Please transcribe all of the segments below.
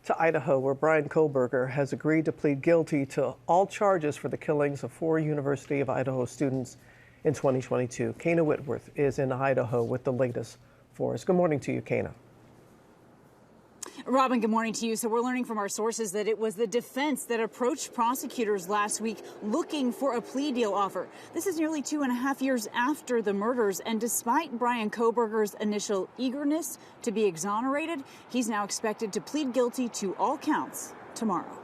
to Idaho, where Bryan Kohberger has agreed to plead guilty to all charges for the killings of 4 University of Idaho students in 2022. Kana Whitworth is in Idaho with the latest for us. Good morning to you, Kana. Robin, good morning to you. So we're learning from our sources that it was the defense that approached prosecutors last week looking for a plea deal offer. This is nearly 2.5 years after the murders, and despite Bryan Kohberger's initial eagerness to be exonerated, he's now expected to plead guilty to all counts tomorrow.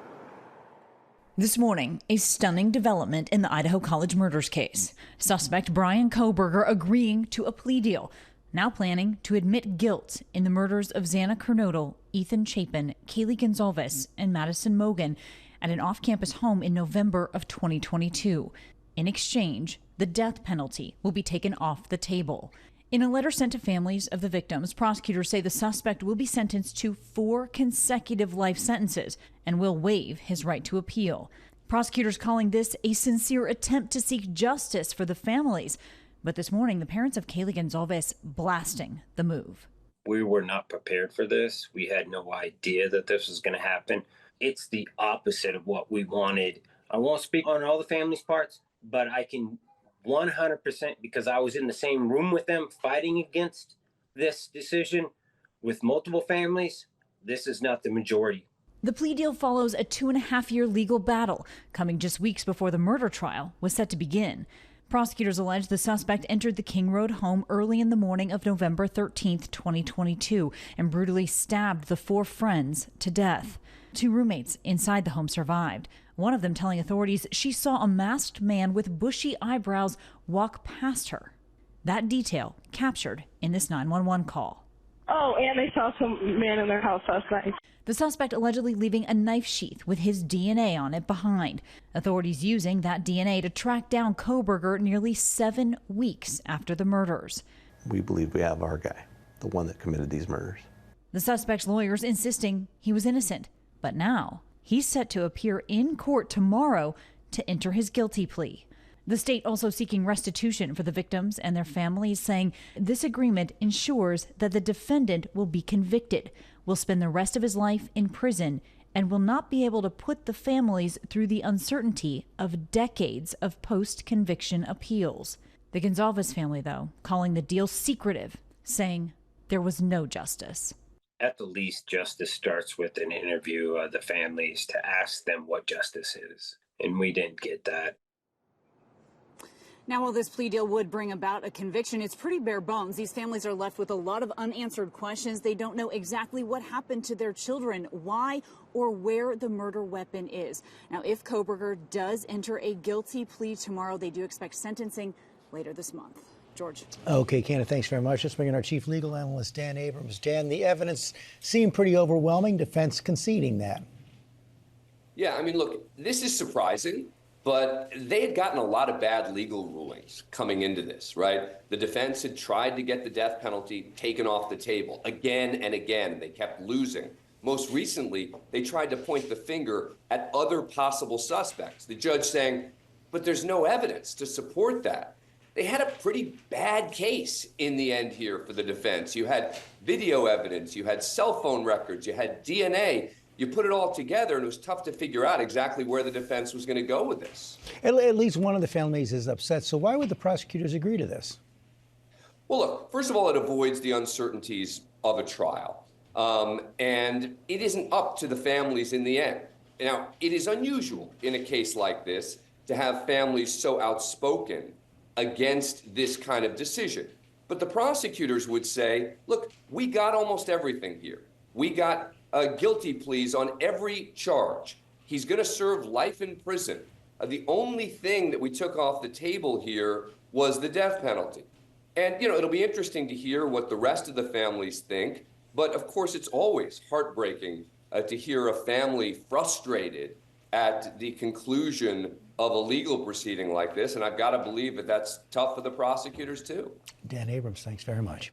This morning, a stunning development in the Idaho College murders case. Suspect Bryan Kohberger agreeing to a plea deal, now planning to admit guilt in the murders of Xana Kernodle, Ethan Chapin, Kaylee Gonzalez, and Madison Mogan at an off-campus home in November of 2022. In exchange, the death penalty will be taken off the table. In a letter sent to families of the victims, prosecutors say the suspect will be sentenced to 4 consecutive life sentences and will waive his right to appeal. Prosecutors calling this a sincere attempt to seek justice for the families. But this morning, the parents of Kaylee Gonzalez blasting the move. We were not prepared for this. We had no idea that this was going to happen. It's the opposite of what we wanted. I won't speak on all the family's parts, but I can 100%, because I was in the same room with them fighting against this decision with multiple families. This is not the majority. The plea deal follows a 2.5-year legal battle, coming just weeks before the murder trial was set to begin. Prosecutors allege the suspect entered the King Road home early in the morning of November 13, 2022, and brutally stabbed the 4 friends to death. 2 roommates inside the home survived, one of them telling authorities she saw a masked man with bushy eyebrows walk past her. That detail captured in this 911 call. Oh, and they saw some man in their house last night. The suspect allegedly leaving a knife sheath with his DNA on it behind. Authorities using that DNA to track down Kohberger nearly 7 weeks after the murders. We believe we have our guy, the one that committed these murders. The suspect's lawyers insisting he was innocent, but now he's set to appear in court tomorrow to enter his guilty plea. The state also seeking restitution for the victims and their families, saying this agreement ensures that the defendant will be convicted, will spend the rest of his life in prison, and will not be able to put the families through the uncertainty of decades of post-conviction appeals. The Gonzalez family, though, calling the deal secretive, saying there was no justice. At the least, justice starts with an interview of the families to ask them what justice is, and we didn't get that. Now, while this plea deal would bring about a conviction, it's pretty bare bones. These families are left with a lot of unanswered questions. They don't know exactly what happened to their children, why or where the murder weapon is. Now, if Kohberger does enter a guilty plea tomorrow, they do expect sentencing later this month. George. Okay, Kana, thanks very much. Let's bring in our chief legal analyst, Dan Abrams. Dan, the evidence seemed pretty overwhelming, defense conceding that. Yeah, I mean, look, this is surprising. But they had gotten a lot of bad legal rulings coming into this, right? The defense had tried to get the death penalty taken off the table again and again. They kept losing. Most recently, they tried to point the finger at other possible suspects. The judge saying, but there's no evidence to support that. They had a pretty bad case in the end here for the defense. You had video evidence, you had cell phone records, you had DNA. You put it all together, and it was tough to figure out exactly where the defense was going to go with this. At least one of the families is upset. So why would the prosecutors agree to this? Well, look, first of all, it avoids the uncertainties of a trial. And it isn't up to the families in the end. Now, it is unusual in a case like this to have families so outspoken against this kind of decision. But the prosecutors would say, look, we got almost everything here. We got guilty pleas on every charge. He's going to serve life in prison. The only thing that we took off the table here was the death penalty. And, you know, it'll be interesting to hear what the rest of the families think. But, of course, it's always heartbreaking to hear a family frustrated at the conclusion of a legal proceeding like this. And I've got to believe that that's tough for the prosecutors, too. Dan Abrams, thanks very much.